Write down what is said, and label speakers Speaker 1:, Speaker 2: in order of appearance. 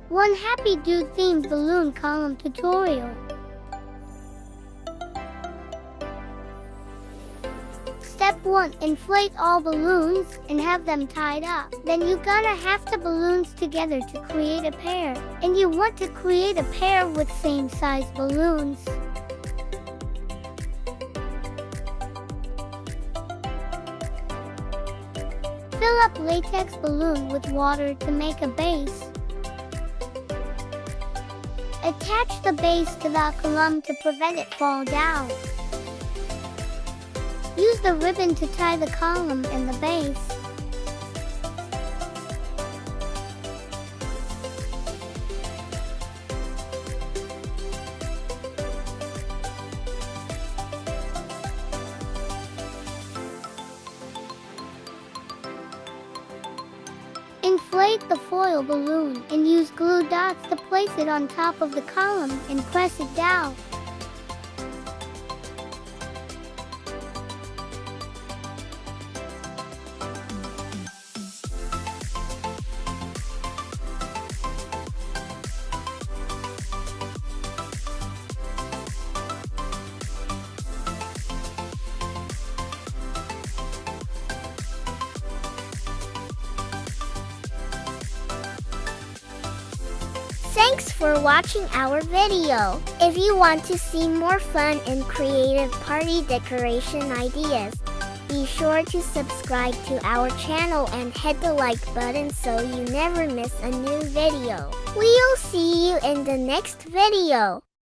Speaker 1: One Happy Dude themed balloon column tutorial. Step 1. Inflate all balloons and have them tied up. Then you gonna have the balloons together to create a pair. And you want to create a pair with same size balloons. Fill up latex balloon with water to make a base. Attach the base to the column to prevent it fall down. Use the ribbon to tie the column and the base. Inflate the foil balloon and use glue dots to place it on top of the column and press it down. Thanks for watching our video. If you want to see more fun and creative party decoration ideas, be sure to subscribe to our channel and hit the like button so you never miss a new video. We'll see you in the next video.